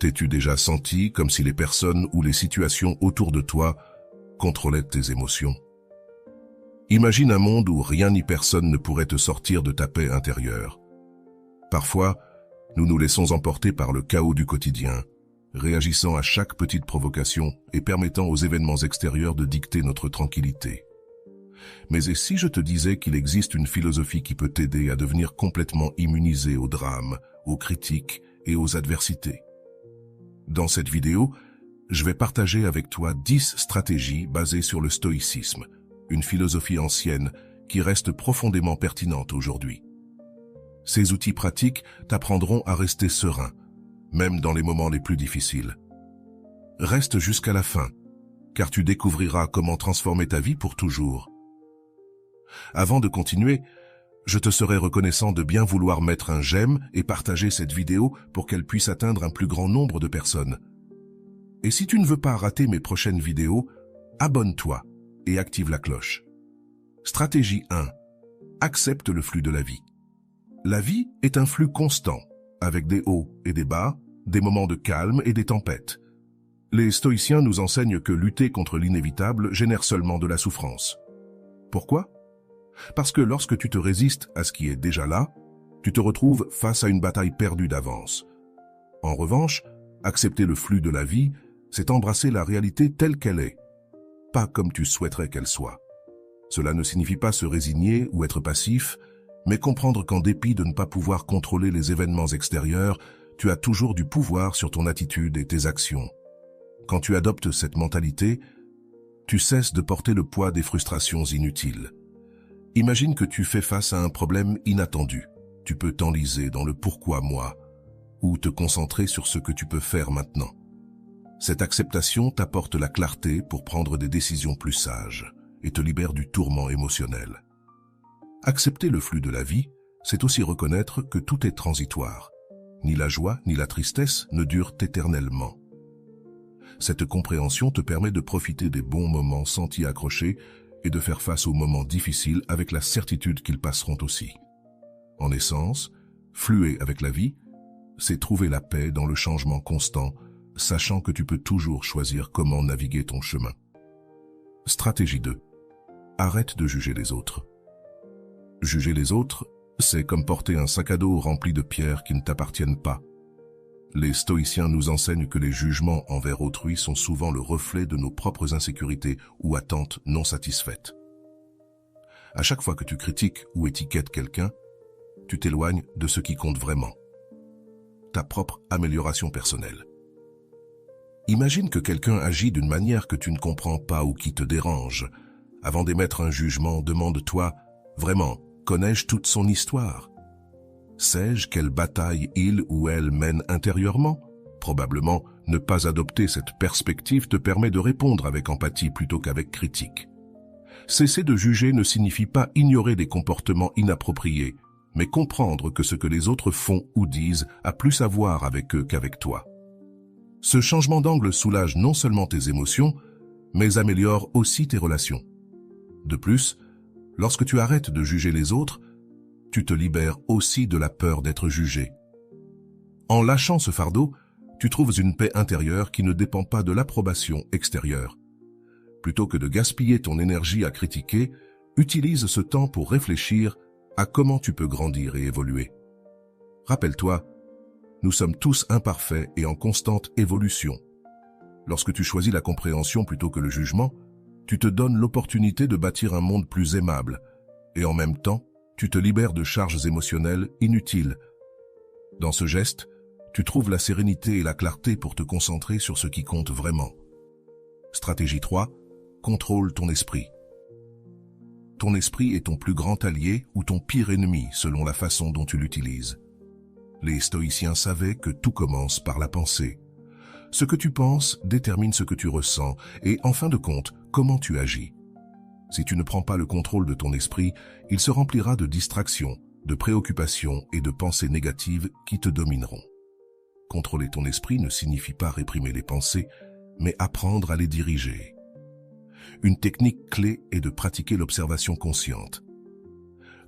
T'es-tu déjà senti comme si les personnes ou les situations autour de toi contrôlaient tes émotions? Imagine un monde où rien ni personne ne pourrait te sortir de ta paix intérieure. Parfois, nous nous laissons emporter par le chaos du quotidien, réagissant à chaque petite provocation et permettant aux événements extérieurs de dicter notre tranquillité. Mais et si je te disais qu'il existe une philosophie qui peut t'aider à devenir complètement immunisé aux drames, aux critiques et aux adversités? Dans cette vidéo, je vais partager avec toi 10 stratégies basées sur le stoïcisme, une philosophie ancienne qui reste profondément pertinente aujourd'hui. Ces outils pratiques t'apprendront à rester serein, même dans les moments les plus difficiles. Reste jusqu'à la fin, car tu découvriras comment transformer ta vie pour toujours. Avant de continuer, je te serai reconnaissant de bien vouloir mettre un j'aime et partager cette vidéo pour qu'elle puisse atteindre un plus grand nombre de personnes. Et si tu ne veux pas rater mes prochaines vidéos, abonne-toi et active la cloche. Stratégie 1. Accepte le flux de la vie. La vie est un flux constant, avec des hauts et des bas, des moments de calme et des tempêtes. Les stoïciens nous enseignent que lutter contre l'inévitable génère seulement de la souffrance. Pourquoi? Parce que lorsque tu te résistes à ce qui est déjà là, tu te retrouves face à une bataille perdue d'avance. En revanche, accepter le flux de la vie, c'est embrasser la réalité telle qu'elle est, pas comme tu souhaiterais qu'elle soit. Cela ne signifie pas se résigner ou être passif, mais comprendre qu'en dépit de ne pas pouvoir contrôler les événements extérieurs, tu as toujours du pouvoir sur ton attitude et tes actions. Quand tu adoptes cette mentalité, tu cesses de porter le poids des frustrations inutiles. Imagine que tu fais face à un problème inattendu. Tu peux t'enliser dans le pourquoi moi, ou te concentrer sur ce que tu peux faire maintenant. Cette acceptation t'apporte la clarté pour prendre des décisions plus sages et te libère du tourment émotionnel. Accepter le flux de la vie, c'est aussi reconnaître que tout est transitoire. Ni la joie ni la tristesse ne durent éternellement. Cette compréhension te permet de profiter des bons moments sans t'y accrocher et de faire face aux moments difficiles avec la certitude qu'ils passeront aussi. En essence, fluer avec la vie, c'est trouver la paix dans le changement constant, sachant que tu peux toujours choisir comment naviguer ton chemin. Stratégie 2. Arrête de juger les autres. Juger les autres, c'est comme porter un sac à dos rempli de pierres qui ne t'appartiennent pas. Les stoïciens nous enseignent que les jugements envers autrui sont souvent le reflet de nos propres insécurités ou attentes non satisfaites. À chaque fois que tu critiques ou étiquettes quelqu'un, tu t'éloignes de ce qui compte vraiment. Ta propre amélioration personnelle. Imagine que quelqu'un agit d'une manière que tu ne comprends pas ou qui te dérange. Avant d'émettre un jugement, demande-toi, vraiment, connais-je toute son histoire? Sais-je quelle bataille il ou elle mène intérieurement? Probablement, ne pas adopter cette perspective te permet de répondre avec empathie plutôt qu'avec critique. Cesser de juger ne signifie pas ignorer des comportements inappropriés, mais comprendre que ce que les autres font ou disent a plus à voir avec eux qu'avec toi. Ce changement d'angle soulage non seulement tes émotions, mais améliore aussi tes relations. De plus, lorsque tu arrêtes de juger les autres, tu te libères aussi de la peur d'être jugé. En lâchant ce fardeau, tu trouves une paix intérieure qui ne dépend pas de l'approbation extérieure. Plutôt que de gaspiller ton énergie à critiquer, utilise ce temps pour réfléchir à comment tu peux grandir et évoluer. Rappelle-toi, nous sommes tous imparfaits et en constante évolution. Lorsque tu choisis la compréhension plutôt que le jugement, tu te donnes l'opportunité de bâtir un monde plus aimable et en même temps, tu te libères de charges émotionnelles inutiles. Dans ce geste, tu trouves la sérénité et la clarté pour te concentrer sur ce qui compte vraiment. Stratégie 3. Contrôle ton esprit. Ton esprit est ton plus grand allié ou ton pire ennemi selon la façon dont tu l'utilises. Les stoïciens savaient que tout commence par la pensée. Ce que tu penses détermine ce que tu ressens et, en fin de compte, comment tu agis. Si tu ne prends pas le contrôle de ton esprit, il se remplira de distractions, de préoccupations et de pensées négatives qui te domineront. Contrôler ton esprit ne signifie pas réprimer les pensées, mais apprendre à les diriger. Une technique clé est de pratiquer l'observation consciente.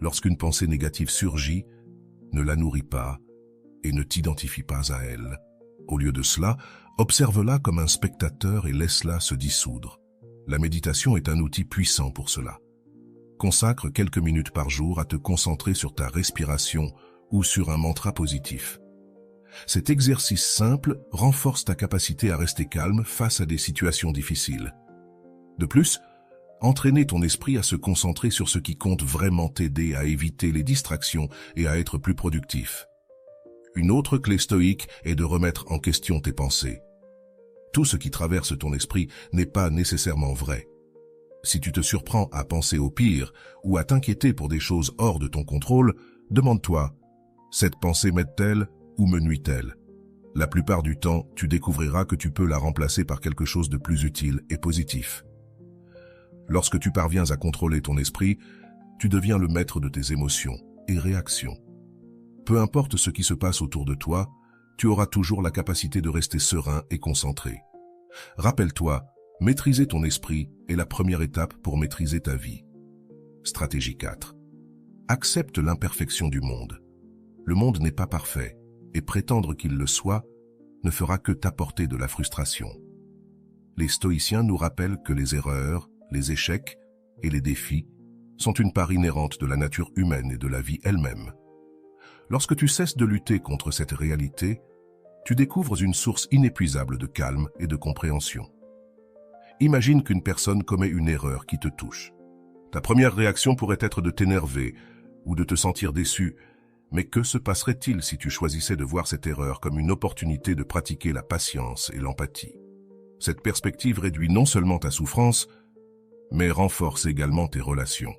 Lorsqu'une pensée négative surgit, ne la nourris pas et ne t'identifie pas à elle. Au lieu de cela, observe-la comme un spectateur et laisse-la se dissoudre. La méditation est un outil puissant pour cela. Consacre quelques minutes par jour à te concentrer sur ta respiration ou sur un mantra positif. Cet exercice simple renforce ta capacité à rester calme face à des situations difficiles. De plus, entraîner ton esprit à se concentrer sur ce qui compte vraiment t'aider à éviter les distractions et à être plus productif. Une autre clé stoïque est de remettre en question tes pensées. Tout ce qui traverse ton esprit n'est pas nécessairement vrai. Si tu te surprends à penser au pire ou à t'inquiéter pour des choses hors de ton contrôle, demande-toi, cette pensée m'aide-t-elle ou me nuit-elle? La plupart du temps, tu découvriras que tu peux la remplacer par quelque chose de plus utile et positif. Lorsque tu parviens à contrôler ton esprit, tu deviens le maître de tes émotions et réactions. Peu importe ce qui se passe autour de toi, tu auras toujours la capacité de rester serein et concentré. Rappelle-toi, maîtriser ton esprit est la première étape pour maîtriser ta vie. Stratégie 4. Accepte l'imperfection du monde. Le monde n'est pas parfait, et prétendre qu'il le soit ne fera que t'apporter de la frustration. Les stoïciens nous rappellent que les erreurs, les échecs et les défis sont une part inhérente de la nature humaine et de la vie elle-même. Lorsque tu cesses de lutter contre cette réalité, tu découvres une source inépuisable de calme et de compréhension. Imagine qu'une personne commet une erreur qui te touche. Ta première réaction pourrait être de t'énerver ou de te sentir déçu, mais que se passerait-il si tu choisissais de voir cette erreur comme une opportunité de pratiquer la patience et l'empathie? Cette perspective réduit non seulement ta souffrance, mais renforce également tes relations.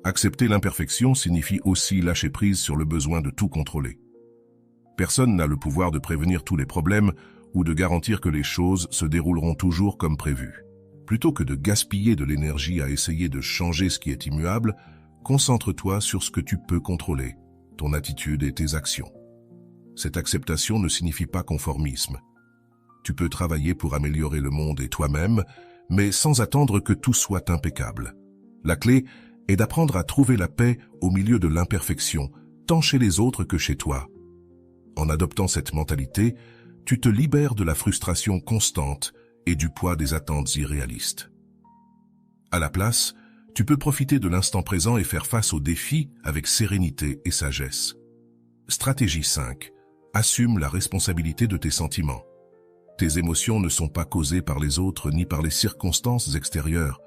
Accepter l'imperfection signifie aussi lâcher prise sur le besoin de tout contrôler. Personne n'a le pouvoir de prévenir tous les problèmes ou de garantir que les choses se dérouleront toujours comme prévu. Plutôt que de gaspiller de l'énergie à essayer de changer ce qui est immuable, concentre-toi sur ce que tu peux contrôler, ton attitude et tes actions. Cette acceptation ne signifie pas conformisme. Tu peux travailler pour améliorer le monde et toi-même, mais sans attendre que tout soit impeccable. La clé est d'apprendre à trouver la paix au milieu de l'imperfection, tant chez les autres que chez toi. En adoptant cette mentalité, tu te libères de la frustration constante et du poids des attentes irréalistes. À la place, tu peux profiter de l'instant présent et faire face aux défis avec sérénité et sagesse. Stratégie 5. Assume la responsabilité de tes sentiments. Tes émotions ne sont pas causées par les autres ni par les circonstances extérieures.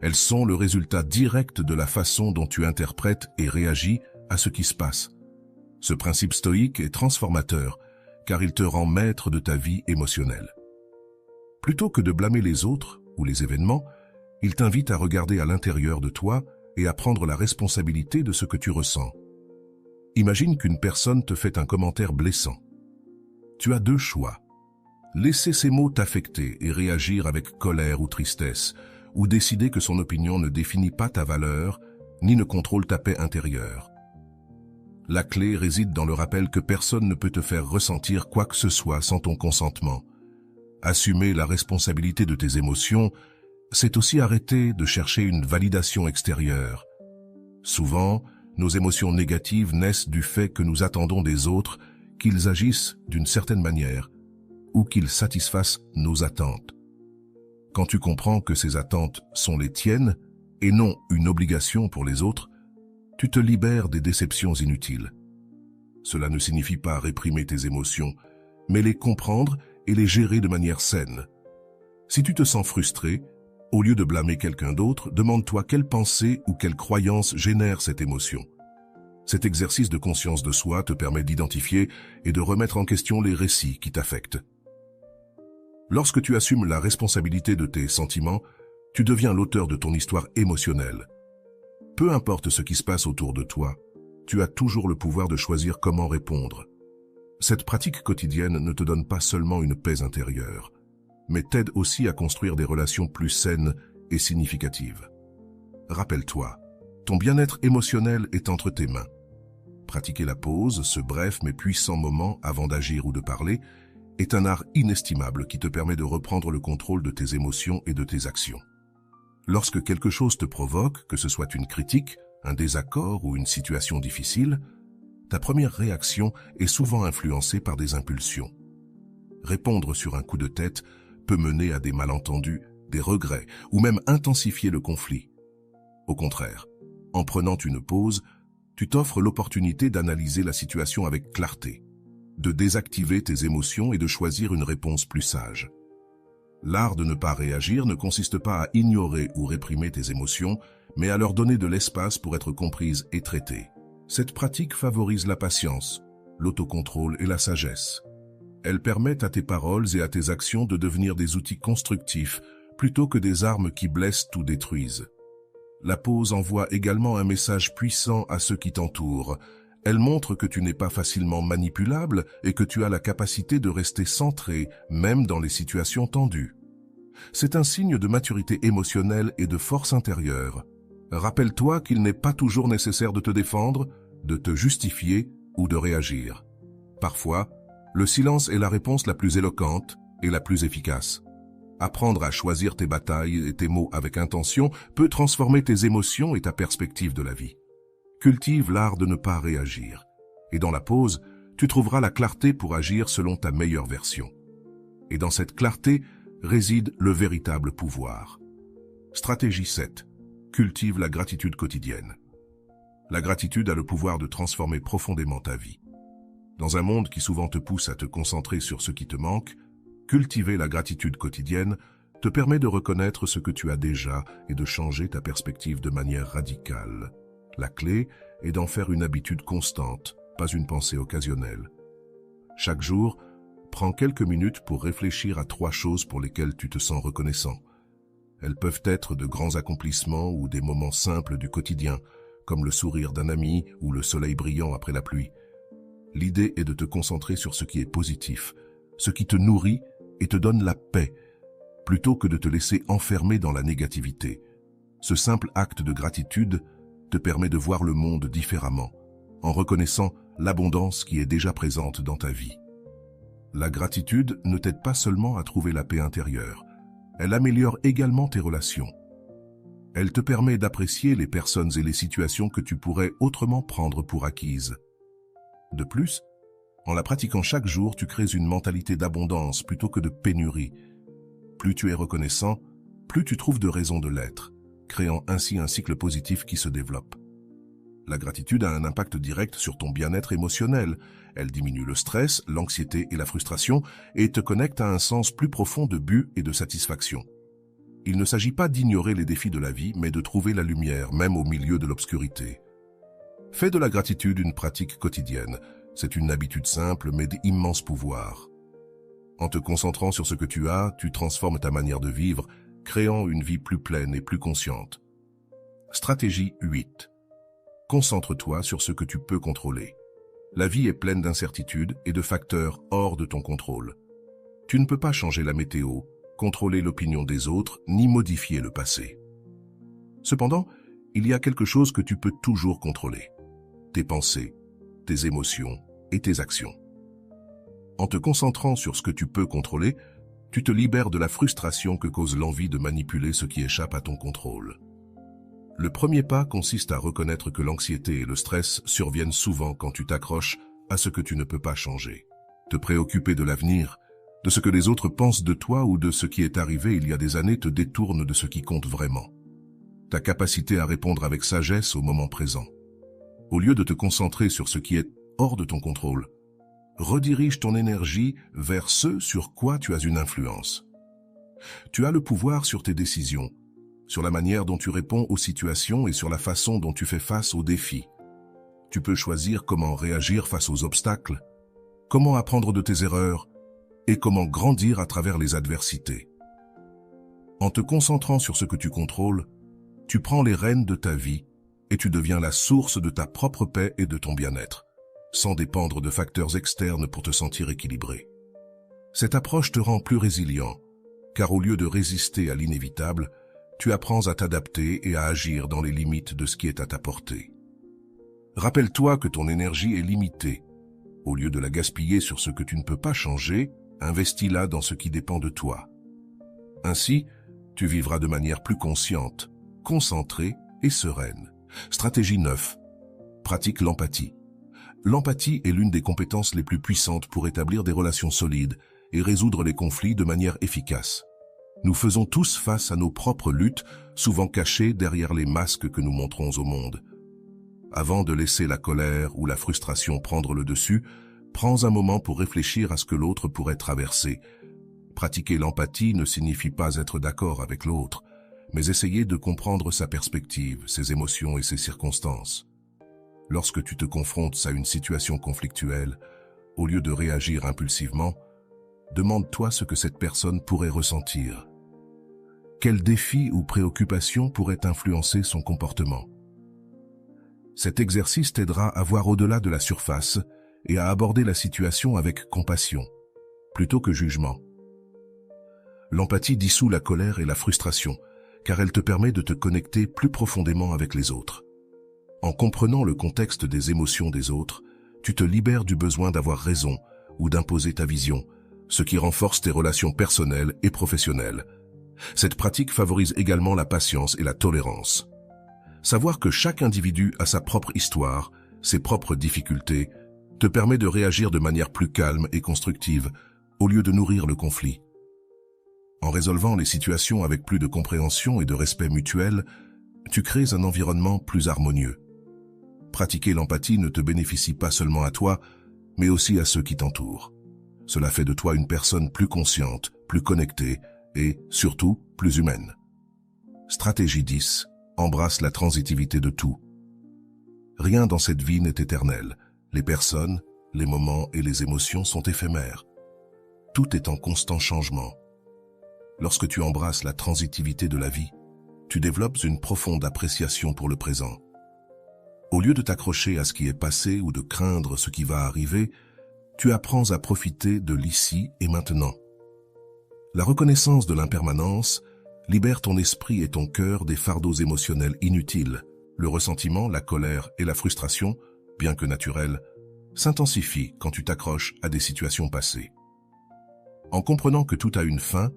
Elles sont le résultat direct de la façon dont tu interprètes et réagis à ce qui se passe. Ce principe stoïque est transformateur, car il te rend maître de ta vie émotionnelle. Plutôt que de blâmer les autres ou les événements, il t'invite à regarder à l'intérieur de toi et à prendre la responsabilité de ce que tu ressens. Imagine qu'une personne te fait un commentaire blessant. Tu as deux choix. Laisser ces mots t'affecter et réagir avec colère ou tristesse, ou décider que son opinion ne définit pas ta valeur, ni ne contrôle ta paix intérieure. La clé réside dans le rappel que personne ne peut te faire ressentir quoi que ce soit sans ton consentement. Assumer la responsabilité de tes émotions, c'est aussi arrêter de chercher une validation extérieure. Souvent, nos émotions négatives naissent du fait que nous attendons des autres qu'ils agissent d'une certaine manière ou qu'ils satisfassent nos attentes. Quand tu comprends que ces attentes sont les tiennes et non une obligation pour les autres, tu te libères des déceptions inutiles. Cela ne signifie pas réprimer tes émotions, mais les comprendre et les gérer de manière saine. Si tu te sens frustré, au lieu de blâmer quelqu'un d'autre, demande-toi quelle pensée ou quelle croyance génère cette émotion. Cet exercice de conscience de soi te permet d'identifier et de remettre en question les récits qui t'affectent. Lorsque tu assumes la responsabilité de tes sentiments, tu deviens l'auteur de ton histoire émotionnelle. Peu importe ce qui se passe autour de toi, tu as toujours le pouvoir de choisir comment répondre. Cette pratique quotidienne ne te donne pas seulement une paix intérieure, mais t'aide aussi à construire des relations plus saines et significatives. Rappelle-toi, ton bien-être émotionnel est entre tes mains. Pratiquer la pause, ce bref mais puissant moment avant d'agir ou de parler, est un art inestimable qui te permet de reprendre le contrôle de tes émotions et de tes actions. Lorsque quelque chose te provoque, que ce soit une critique, un désaccord ou une situation difficile, ta première réaction est souvent influencée par des impulsions. Répondre sur un coup de tête peut mener à des malentendus, des regrets ou même intensifier le conflit. Au contraire, en prenant une pause, tu t'offres l'opportunité d'analyser la situation avec clarté, de désactiver tes émotions et de choisir une réponse plus sage. L'art de ne pas réagir ne consiste pas à ignorer ou réprimer tes émotions, mais à leur donner de l'espace pour être comprises et traitées. Cette pratique favorise la patience, l'autocontrôle et la sagesse. Elle permet à tes paroles et à tes actions de devenir des outils constructifs plutôt que des armes qui blessent ou détruisent. La pause envoie également un message puissant à ceux qui t'entourent. Elle montre que tu n'es pas facilement manipulable et que tu as la capacité de rester centré, même dans les situations tendues. C'est un signe de maturité émotionnelle et de force intérieure. Rappelle-toi qu'il n'est pas toujours nécessaire de te défendre, de te justifier ou de réagir. Parfois, le silence est la réponse la plus éloquente et la plus efficace. Apprendre à choisir tes batailles et tes mots avec intention peut transformer tes émotions et ta perspective de la vie. Cultive l'art de ne pas réagir. Et dans la pause, tu trouveras la clarté pour agir selon ta meilleure version. Et dans cette clarté réside le véritable pouvoir. Stratégie 7. Cultive la gratitude quotidienne. La gratitude a le pouvoir de transformer profondément ta vie. Dans un monde qui souvent te pousse à te concentrer sur ce qui te manque, cultiver la gratitude quotidienne te permet de reconnaître ce que tu as déjà et de changer ta perspective de manière radicale. La clé est d'en faire une habitude constante, pas une pensée occasionnelle. Chaque jour, prends quelques minutes pour réfléchir à 3 choses pour lesquelles tu te sens reconnaissant. Elles peuvent être de grands accomplissements ou des moments simples du quotidien, comme le sourire d'un ami ou le soleil brillant après la pluie. L'idée est de te concentrer sur ce qui est positif, ce qui te nourrit et te donne la paix, plutôt que de te laisser enfermer dans la négativité. Ce simple acte de gratitude te permet de voir le monde différemment, en reconnaissant l'abondance qui est déjà présente dans ta vie. La gratitude ne t'aide pas seulement à trouver la paix intérieure, elle améliore également tes relations. Elle te permet d'apprécier les personnes et les situations que tu pourrais autrement prendre pour acquises. De plus, en la pratiquant chaque jour, tu crées une mentalité d'abondance plutôt que de pénurie. Plus tu es reconnaissant, plus tu trouves de raisons de l'être, créant ainsi un cycle positif qui se développe. La gratitude a un impact direct sur ton bien-être émotionnel. Elle diminue le stress, l'anxiété et la frustration et te connecte à un sens plus profond de but et de satisfaction. Il ne s'agit pas d'ignorer les défis de la vie, mais de trouver la lumière, même au milieu de l'obscurité. Fais de la gratitude une pratique quotidienne. C'est une habitude simple, mais d'immense pouvoir. En te concentrant sur ce que tu as, tu transformes ta manière de vivre, créant une vie plus pleine et plus consciente. Stratégie 8. Concentre-toi sur ce que tu peux contrôler. La vie est pleine d'incertitudes et de facteurs hors de ton contrôle. Tu ne peux pas changer la météo, contrôler l'opinion des autres, ni modifier le passé. Cependant, il y a quelque chose que tu peux toujours contrôler. Tes pensées, tes émotions et tes actions. En te concentrant sur ce que tu peux contrôler, tu te libères de la frustration que cause l'envie de manipuler ce qui échappe à ton contrôle. Le premier pas consiste à reconnaître que l'anxiété et le stress surviennent souvent quand tu t'accroches à ce que tu ne peux pas changer. Te préoccuper de l'avenir, de ce que les autres pensent de toi ou de ce qui est arrivé il y a des années te détourne de ce qui compte vraiment. Ta capacité à répondre avec sagesse au moment présent. Au lieu de te concentrer sur ce qui est hors de ton contrôle, redirige ton énergie vers ce sur quoi tu as une influence. Tu as le pouvoir sur tes décisions, sur la manière dont tu réponds aux situations et sur la façon dont tu fais face aux défis. Tu peux choisir comment réagir face aux obstacles, comment apprendre de tes erreurs et comment grandir à travers les adversités. En te concentrant sur ce que tu contrôles, tu prends les rênes de ta vie et tu deviens la source de ta propre paix et de ton bien-être, sans dépendre de facteurs externes pour te sentir équilibré. Cette approche te rend plus résilient, car au lieu de résister à l'inévitable, tu apprends à t'adapter et à agir dans les limites de ce qui est à ta portée. Rappelle-toi que ton énergie est limitée. Au lieu de la gaspiller sur ce que tu ne peux pas changer, investis-la dans ce qui dépend de toi. Ainsi, tu vivras de manière plus consciente, concentrée et sereine. Stratégie 9. Pratique l'empathie. L'empathie est l'une des compétences les plus puissantes pour établir des relations solides et résoudre les conflits de manière efficace. Nous faisons tous face à nos propres luttes, souvent cachées derrière les masques que nous montrons au monde. Avant de laisser la colère ou la frustration prendre le dessus, prends un moment pour réfléchir à ce que l'autre pourrait traverser. Pratiquer l'empathie ne signifie pas être d'accord avec l'autre, mais essayer de comprendre sa perspective, ses émotions et ses circonstances. Lorsque tu te confrontes à une situation conflictuelle, au lieu de réagir impulsivement, demande-toi ce que cette personne pourrait ressentir. Quels défis ou préoccupations pourraient influencer son comportement? Cet exercice t'aidera à voir au-delà de la surface et à aborder la situation avec compassion, plutôt que jugement. L'empathie dissout la colère et la frustration, car elle te permet de te connecter plus profondément avec les autres. En comprenant le contexte des émotions des autres, tu te libères du besoin d'avoir raison ou d'imposer ta vision, ce qui renforce tes relations personnelles et professionnelles. Cette pratique favorise également la patience et la tolérance. Savoir que chaque individu a sa propre histoire, ses propres difficultés, te permet de réagir de manière plus calme et constructive, au lieu de nourrir le conflit. En résolvant les situations avec plus de compréhension et de respect mutuel, tu crées un environnement plus harmonieux. Pratiquer l'empathie ne te bénéficie pas seulement à toi, mais aussi à ceux qui t'entourent. Cela fait de toi une personne plus consciente, plus connectée et, surtout, plus humaine. Stratégie 10. Embrasse la transitivité de tout. Rien dans cette vie n'est éternel. Les personnes, les moments et les émotions sont éphémères. Tout est en constant changement. Lorsque tu embrasses la transitivité de la vie, tu développes une profonde appréciation pour le présent. Au lieu de t'accrocher à ce qui est passé ou de craindre ce qui va arriver, tu apprends à profiter de l'ici et maintenant. La reconnaissance de l'impermanence libère ton esprit et ton cœur des fardeaux émotionnels inutiles. Le ressentiment, la colère et la frustration, bien que naturels, s'intensifient quand tu t'accroches à des situations passées. En comprenant que tout a une fin,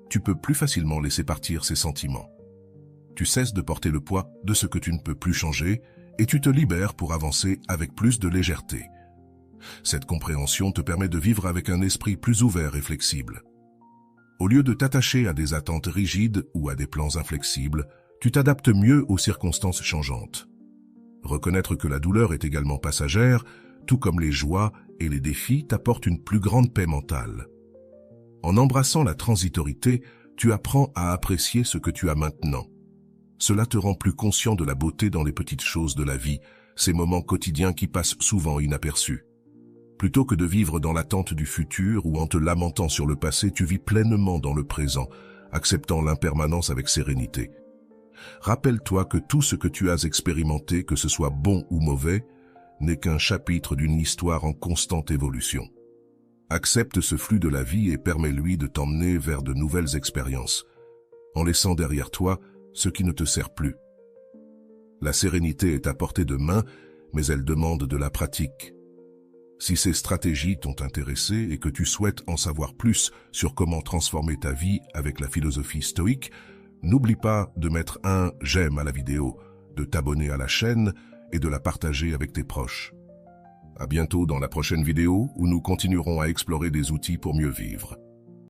tu peux plus facilement laisser partir ces sentiments. Tu cesses de porter le poids de ce que tu ne peux plus changer et tu te libères pour avancer avec plus de légèreté. Cette compréhension te permet de vivre avec un esprit plus ouvert et flexible. Au lieu de t'attacher à des attentes rigides ou à des plans inflexibles, tu t'adaptes mieux aux circonstances changeantes. Reconnaître que la douleur est également passagère, tout comme les joies et les défis, t'apporte une plus grande paix mentale. En embrassant la transitorité, tu apprends à apprécier ce que tu as maintenant. Cela te rend plus conscient de la beauté dans les petites choses de la vie, ces moments quotidiens qui passent souvent inaperçus. Plutôt que de vivre dans l'attente du futur ou en te lamentant sur le passé, tu vis pleinement dans le présent, acceptant l'impermanence avec sérénité. Rappelle-toi que tout ce que tu as expérimenté, que ce soit bon ou mauvais, n'est qu'un chapitre d'une histoire en constante évolution. Accepte ce flux de la vie et permets-lui de t'emmener vers de nouvelles expériences, en laissant derrière toi ce qui ne te sert plus. La sérénité est à portée de main, mais elle demande de la pratique. Si ces stratégies t'ont intéressé et que tu souhaites en savoir plus sur comment transformer ta vie avec la philosophie stoïque, n'oublie pas de mettre un j'aime à la vidéo, de t'abonner à la chaîne et de la partager avec tes proches. À bientôt dans la prochaine vidéo où nous continuerons à explorer des outils pour mieux vivre.